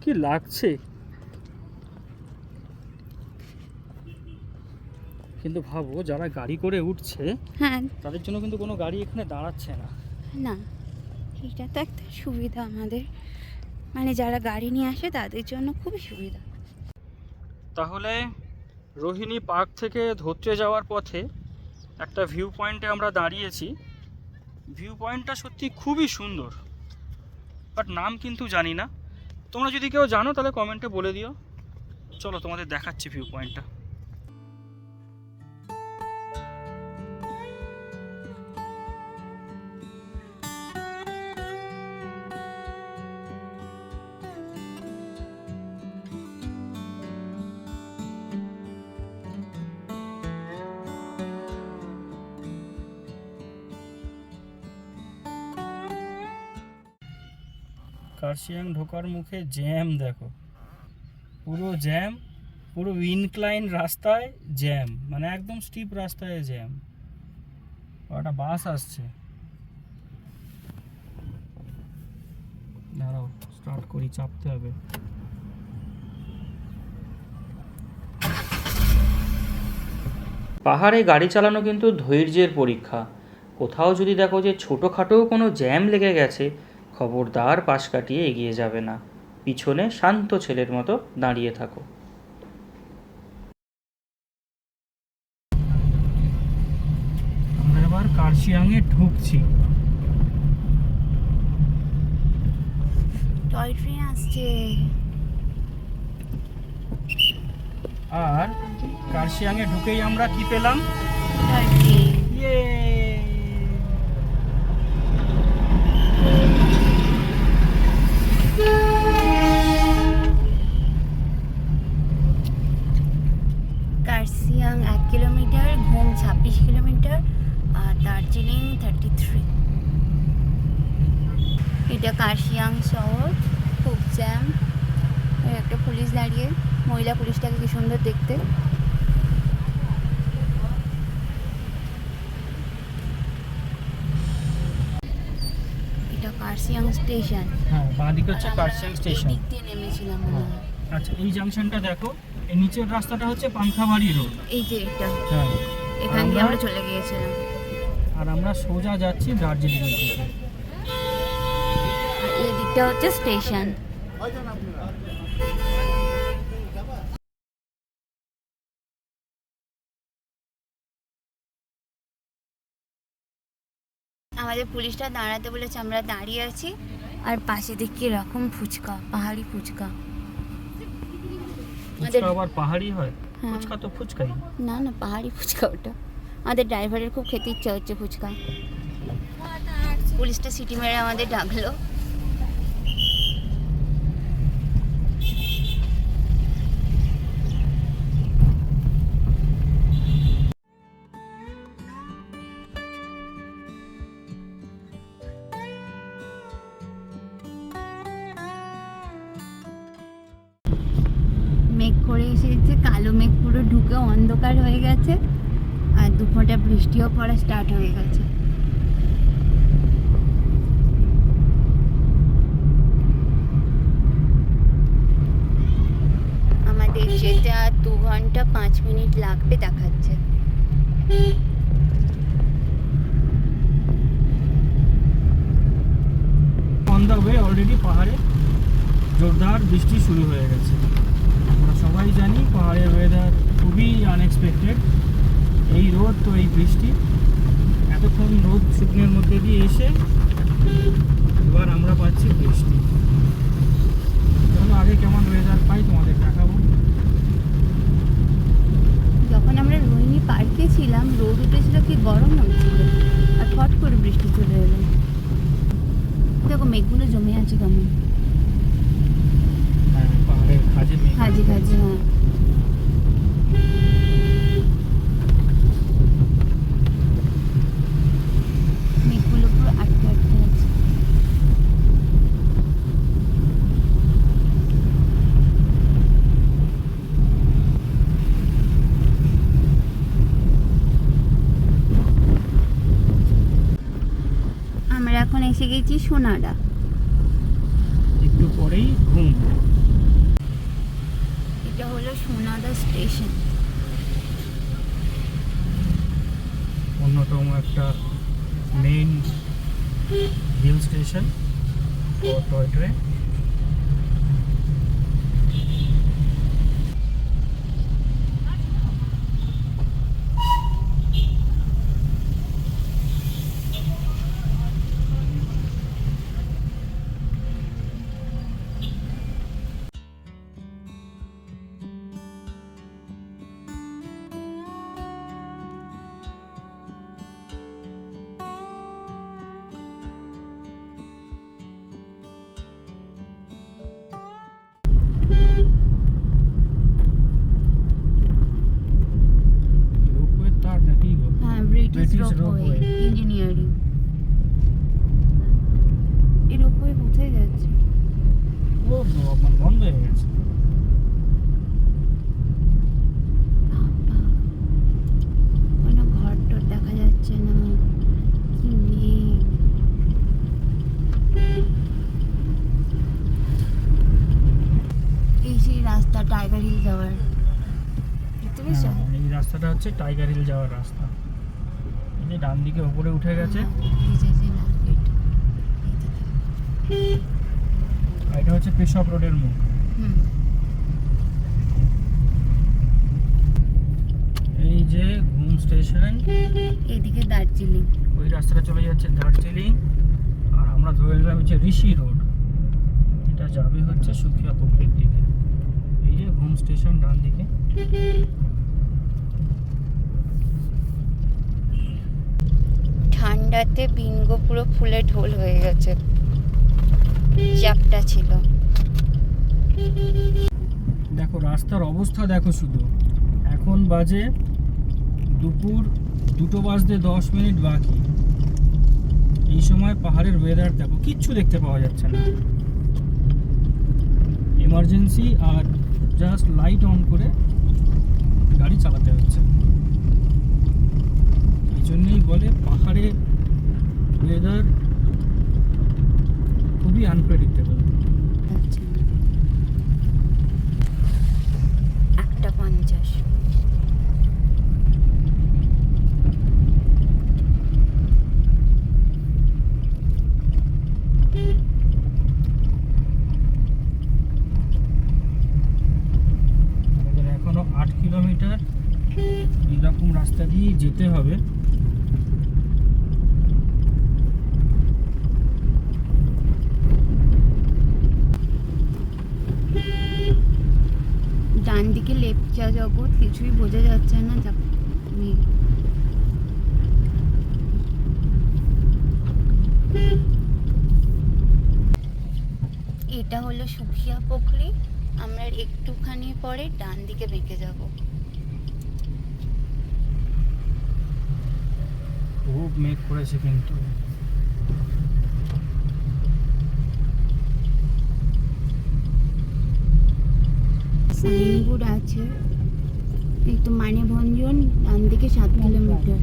কি লাগছে। কিন্তু ভাবো, যারা গাড়ি করে উঠছে হ্যাঁ, তাদের জন্য কিন্তু কোনো গাড়ি এখানে দাঁড়াচ্ছে না। না এটা তো একটা সুবিধা আমাদের, মানে যারা গাড়ি নিয়ে আসে তাদের জন্য খুবই সুবিধা। তাহলে রোহিণী পার্ক থেকে ধত্রে যাওয়ার পথে একটা ভিউ পয়েন্টে আমরা দাঁড়িয়েছি। ভিউ পয়েন্টটা সত্যি খুবই সুন্দর, বাট নাম কিন্তু জানি না। তোমরা যদি কেউ জানো তাহলে কমেন্টে বলে দিও। চলো তোমাদের দেখাচ্ছি ভিউ পয়েন্টটা। কার্শিয়াং ঢোকার মুখে জ্যাম দেখো, পুরো জ্যাম, পুরো ইনক্লাইন রাস্তায় জ্যাম, মানে একদম স্টিপ রাস্তায় জ্যাম। একটা বাস আসছে, দাঁড়াও স্টার্ট করি, চাপতে হবে। পাহাড়ে গাড়ি চালানো কিন্তু ধৈর্যের পরীক্ষা। কোথাও যদি দেখো যে ছোটোখাটো কোনো জ্যাম লেগে গেছে, খবরদার পাশ কাটিয়ে এগিয়ে যাবে না, পিছনে শান্ত ছেলের মতো দাঁড়িয়ে থাকো। আমরা এবার কার্শিয়াংয়ে ঢুকছি। টয় ট্রেন আসছে। আর কার্শিয়াংয়ে ঢুকেই আমরা কি পেলাম? Toy train. ইয়ে! কার্শিয়াং 1 কিলোমিটার, ঘুম 26 কিলোমিটার, আর দার্জিলিং 33। এটা কার্শিয়াং শহর, খুব জ্যাম। একটা পুলিশ দাঁড়িয়ে, মহিলা পুলিশটাকে কি সুন্দর দেখতে। এটা কার্শিয়াং স্টেশন। হ্যাঁ, বাঁদিকে হচ্ছে কার্শিয়াং স্টেশন। এদিক দিয়ে নেমেছিলাম মনে হয়। আচ্ছা, এই জাংশনটা দেখো, এই নিচের রাস্তাটা হচ্ছে পান্থাবাড়ি রোড। এই যে এটা, হ্যাঁ, এখান দিয়ে আমরা চলে গিয়েছিলাম। আর আমরা সোজা যাচ্ছি দার্জিলিং এর দিকে। আর এই দিকটা হচ্ছে স্টেশন। আমাদের পুলিশটা দাঁড়াতে বলেছে, আমরা দাঁড়িয়ে আছি। আর পাশে দেখি এরকম ফুচকা, পাহাড়ি ফুচকা। ফুচকা আবার পাহাড়ি হয়? হ্যাঁ। ফুচকা তো ফুচকাই। না না, পাহাড়ি ফুচকা ওটা। আমাদের ড্রাইভারের খুব খেতে ইচ্ছা হচ্ছে ফুচকা। পুলিশটা সিটি মেরে আমাদের ডাকলো। মেঘ করে এসেছে, কালো মেঘ পুরো ঢুকে অন্ধকার হয়ে গেছে, আর দুপুরটা বৃষ্টিও পড়া স্টার্ট হয়ে গেছে। আমাদের যেতে আর 2 ঘন্টা 5 মিনিট লাগবে দেখাচ্ছে। অন দ্য ওয়ে অলরেডি পাহাড়ে জোরদার বৃষ্টি শুরু হয়ে গেছে। আমরা সবাই জানি পাহাড়ের ওয়েদার খুবই আনএক্সপেক্টেড। এই রোদ তো এই বৃষ্টি, এতক্ষণ রোদ শুকনোর মধ্যে দিয়ে এসে এবার আমরা পাচ্ছি বৃষ্টি। চলো আগে কেমন ওয়েদার পাই তোমাদের দেখাবো। যখন আমরা রোহিণী পার্কে ছিলাম, রোদ উঠেছিল, কি গরম হচ্ছিল, আর ফট করে বৃষ্টি চলে এলো। দেখো মেঘগুলো জমে আছে কেমন, হ্যাঁ, পাহাড়ের খাজে মেঘ। খাজি খাজি। হ্যাঁ, মেঘগুলো পুরো আটকে আটকে আছে। এখন এসে গেছি সোনাডা। একটু পরেই ঘুম। এটা হলো সোনাডা স্টেশন। অন্যতম একটা মেইন হিল স্টেশন ও টয় ট্রেন। রোপওয়ে তার নাকি গো? হ্যাঁ, British British ropeway Railway। Engineering. এই রোপওয়ে কোথায় যাচ্ছে? ও বাবা, বন্ধ হয়ে গেছে। বাবা, কোনো ঘর টর দেখা যাচ্ছে না, কি মেঘ। এই সেই রাস্তা টাইগার হিল যাওয়ার, দেখতে পেয়েছো? হ্যাঁ, এই রাস্তাটা হচ্ছে টাইগার হিল যাওয়ার রাস্তা। এই যে ডান দিকে উপরে উঠে গেছে, এই যে যে লাল গেট, আর এটা হচ্ছে পেশব রোডের মুখ। হুম, এই যে ঘুম স্টেশন, এইদিকে দার্জিলিং। ওই রাস্তাটা চলে যাচ্ছে দার্জিলিং, আর আমরা ধরে নিলাম হচ্ছে ঋষি রোড। এটা যাবে হচ্ছে সুখিয়া পুকুরের দিকে। এই যে ঘুম স্টেশন ডান দিকে। ঠান্ডাতে বিঙ্গো পুরো ফুলে ঢোল হয়ে গেছে, চ্যাপটা ছিল। দেখো রাস্তার অবস্থা দেখো শুধু। এখন বাজে দুপুর 2:10 বাকি। এই সময় পাহাড়ের ওয়েদার দেখো, কিচ্ছু দেখতে পাওয়া যাচ্ছে না। এমার্জেন্সি আর জাস্ট লাইট অন করে গাড়ি চালাতে হচ্ছে। এই জন্যই বলে পাহাড়ের ওয়েদার খুবই আনপ্রেডিক্টেবল। আচ্ছা, 1:50। আমাদের এখনো 8 কিলোমিটার এরকম রাস্তা দিয়ে যেতে হবে। ডান দিকে লেপচা জগৎ, কিছুই বোঝা যাচ্ছে না। মেঘ। এটা হলো সুখিয়া পুকুরি। আমরা একটুখানি পরে ডান দিকে বেঁকে যাব। খুব মেঘ করেছে কিন্তু। সাইনবোর্ড আছে, এই তো মানেভঞ্জন, ডান দিকে 7 কিলোমিটার।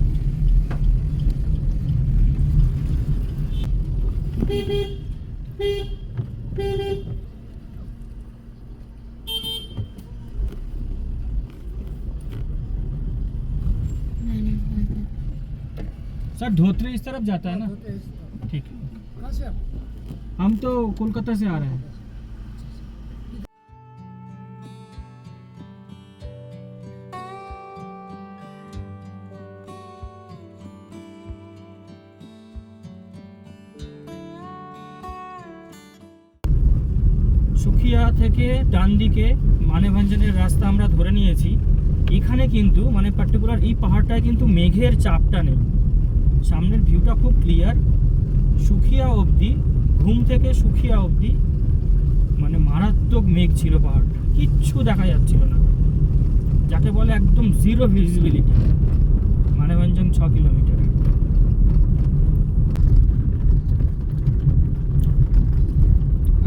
सर धोत्रे इस तरफ जाता है ना? ठीक है। कहाँ से आप? हम तो कोलकाता से आ रहे हैं। সুখিয়া থেকে ডান দিকে মানেভঞ্জনের রাস্তা আমরা ধরে নিয়েছি। এখানে কিন্তু মানে পার্টিকুলার এই পাহাড়টায় কিন্তু মেঘের চাপটা নেই, সামনের ভিউটা খুব ক্লিয়ার। সুখিয়া অবধি, ঘুম থেকে সুখিয়া অবধি মানে মারাত্মক মেঘ ছিল, পাহাড়টা কিচ্ছু দেখা যাচ্ছিল না, যাকে বলে একদম জিরো ভিজিবিলিটি। মানেভঞ্জন 6 কিলোমিটার।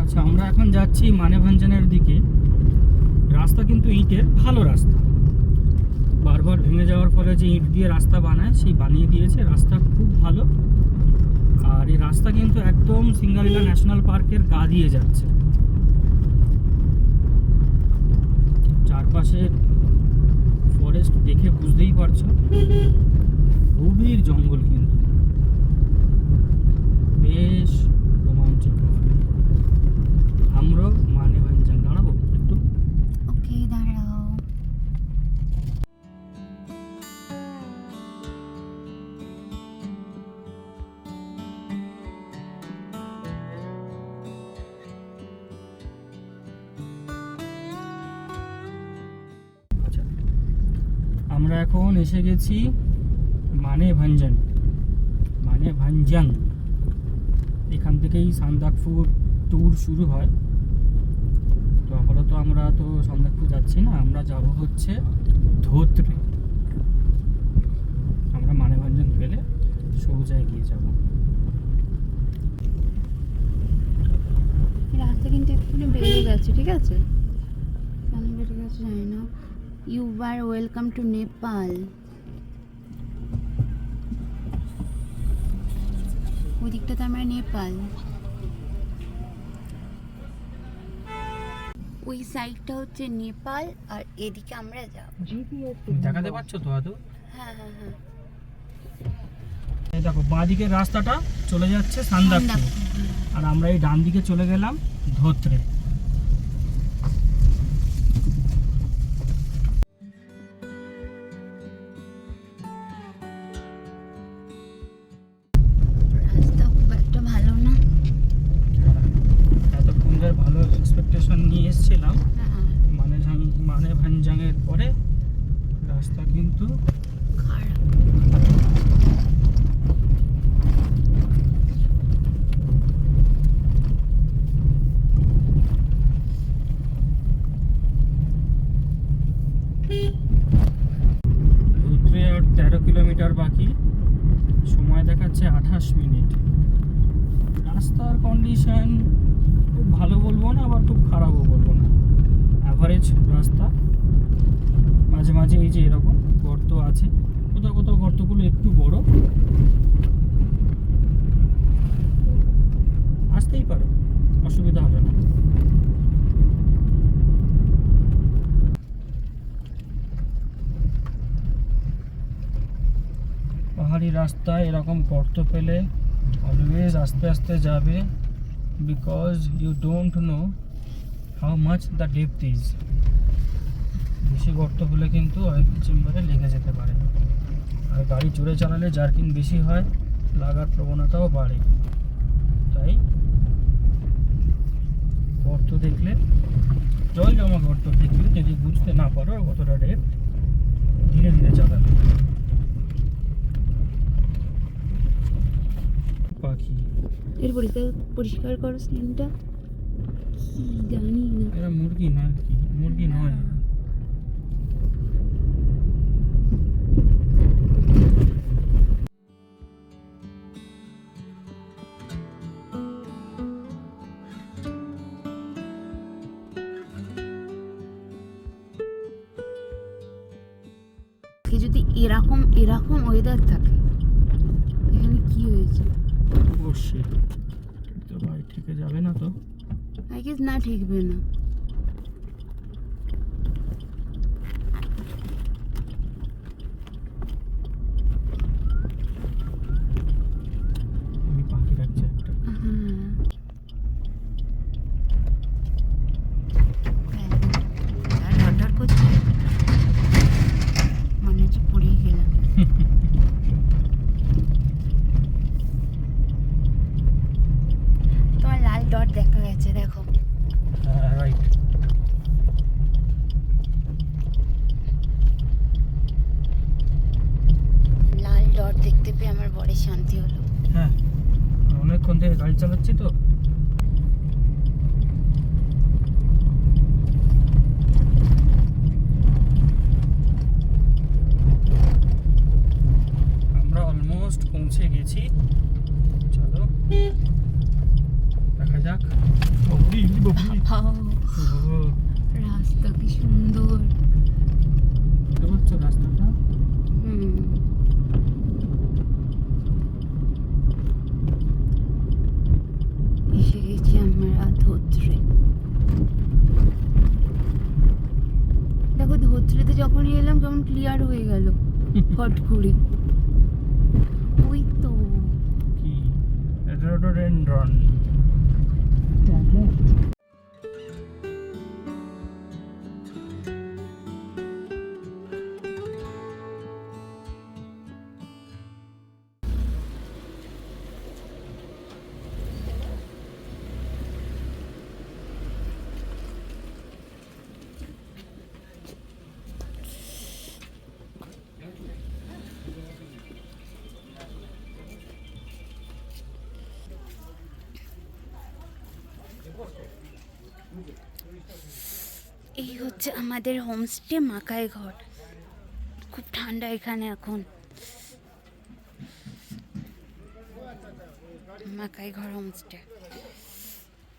আচ্ছা, আমরা এখন যাচ্ছি মানেভঞ্জনের দিকে। রাস্তা কিন্তু ইটের, ভালো রাস্তা। বারবার ভেঙে যাওয়ার ফলে যে ইট দিয়ে রাস্তা বানায়, সেই বানিয়ে দিয়েছে। রাস্তা খুব ভালো। আর এই রাস্তা রাস্তা কিন্তু একদম সিঙ্গালিলা ন্যাশনাল পার্কের গা দিয়ে যাচ্ছে। চারপাশে ফরেস্ট দেখে বুঝতেই পারছো, গভীর জঙ্গল কিন্তু বেশ রোমাঞ্চকর। আমরা মানে ভাঞ্জান দাঁড়াবো একটু। ওকে, দাঁড়াও। আচ্ছা, আমরা এখন এসে গেছি মানে ভাঞ্জান। এখান থেকেই সান্দাকফু ট্যুর শুরু হয়। তো আপাতত আমরা তো সান্দাকফু যাচ্ছি না, আমরা যাব হচ্ছে ধোত্রে। আমরা মানে ভাঞ্জান পেলে সোজা এগিয়ে যাব। রাস্তা কিন্তু একটু বেড়ে গেছে, ঠিক আছে? কেন বেড়ে গেছে জানি না। You are welcome to Nepal. ওই দিকটাতে আমরা নেপাল, ওই সাইডটা হচ্ছে নেপাল, আর এদিকে আমরা যাব। GPS দেখাতে পারছো তো আদৌ? হ্যাঁ হ্যাঁ হ্যাঁ। এই দেখো বাঁ দিকের রাস্তাটা চলে যাচ্ছে সান্দাকফু, আর আমরা এই ডান দিকে চলে গেলাম ধোত্রে। রাস্তা খুব একটা ভালো না। এতক্ষণ ধরে ভালো এক্সপেকটেশন নিয়ে এসেছিলাম হ্যাঁ, মানে ভাঞ্জাংয়ের পরে রাস্তা কিন্তু খারাপ। ধোত্রে আর 13 কিলোমিটার বাকি, সময় দেখাচ্ছে 28 মিনিট। রাস্তার কন্ডিশন খুব ভালো বলবো না, আবার খুব খারাপও বলবো না, অ্যাভারেজ রাস্তা। মাঝে মাঝে এই যে এরকম গর্ত আছে, কোথাও কোথাও গর্তগুলো একটু বড়। আসতেই পারো, অসুবিধা হবে না। পাহাড়ি রাস্তায় এরকম গর্ত পেলে অলওয়েজ আস্তে আস্তে যাবে, because you don't know how much the depth is. বেশি গর্ত হলে কিন্তু অয়েল চেম্বারে লেগে যেতে পারে, আর গাড়ি জোরে চালালে জার্কিং বেশি হয়, লাগার প্রবণতাও বাড়ে। তাই গর্ত দেখলে, জল জমা গর্ত দেখলে যদি বুঝতে না পারো কতটা ডেপথ, ধীরে ধীরে চালাবে। পাখি এর পরিষ্কার করো স্ক্রিনটা। কি জানি না। এরা মুরগি না, কি মুরগি নয়। যদি এরকম এরকম ওয়েদার থাকে, এখানে কি হয়েছে? বসে তো ভাই ঠিক যাবে না তো। আই গেস না, ঠিকবে না। আমি পাখি রাখছি একটা। হ্যাঁ, ডটার করছে, মনে হচ্ছে পড়িয়ে গেলাম। তোমার লাল ডট দেখা গেছে, দেখো। রাইট। লাল ডট দেখতে পেয়ে আমার বড় শান্তি হলো। হ্যাঁ, অনেকক্ষণ থেকে গাড়ি চালাচ্ছি তো। আমরা অলমোস্ট পৌঁছে গেছি, চলো দেখা যাক। ববরি ববরি, রাস্তা কি সুন্দর। দেখতে পাচ্ছ রাস্তাটা? একদম ক্লিয়ার হয়ে গেল ফট করে। ওই তো কি রোডোডেনড্রন। Turn left. এই হচ্ছে আমাদের হোমস্টে মাকাই ঘর। খুব ঠান্ডা এখানে এখন। মাকাই ঘর হোমস্টে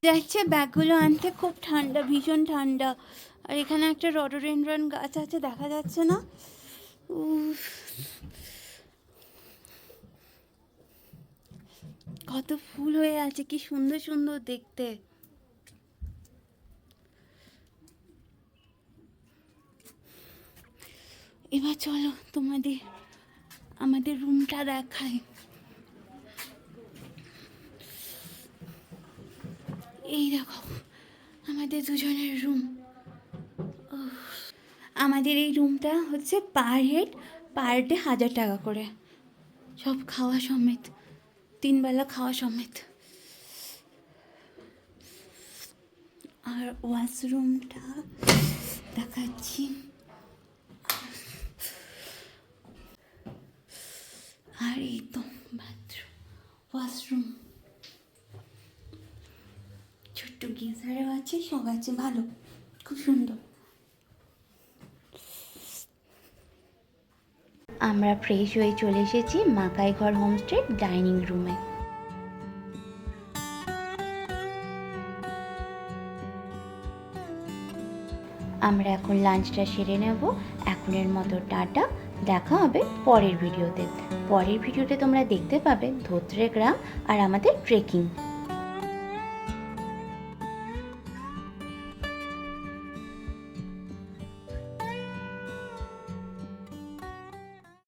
যাচ্ছে ব্যাগগুলো আনতে। খুব ঠান্ডা, ভীষণ ঠান্ডা। আর এখানে একটা রডোডেনড্রন গাছ আছে, দেখা যাচ্ছে না? উফ, কত ফুল হয়ে আছে, কি সুন্দর সুন্দর দেখতে। এবার চলো তোমাদের আমাদের রুমটা দেখাই। এই দেখো আমাদের দুজনের রুম। আমাদের এই রুমটা হচ্ছে পার ডে 1000 টাকা করে, সব খাওয়া সমেত, 3 বেলা খাওয়া সমেত। আর ওয়াশরুমটা দেখাচ্ছি। আর এই তো বাথরুম, ওয়াশরুম, ছোট্ট গিজারও আছে, সব আছে, ভালো, খুব সুন্দর। আমরা ফ্রেশ হয়ে চলে এসেছি মাকাই ঘর হোমস্টে ডাইনিং রুমে। আমরা এখন লাঞ্চটা সেরে নেব। এখনের মতো টাটা, দেখা হবে পরের ভিডিওতে। পরের ভিডিওতে তোমরা দেখতে পাবে ধোত্রে গ্রাম আর আমাদের ট্রেকিং।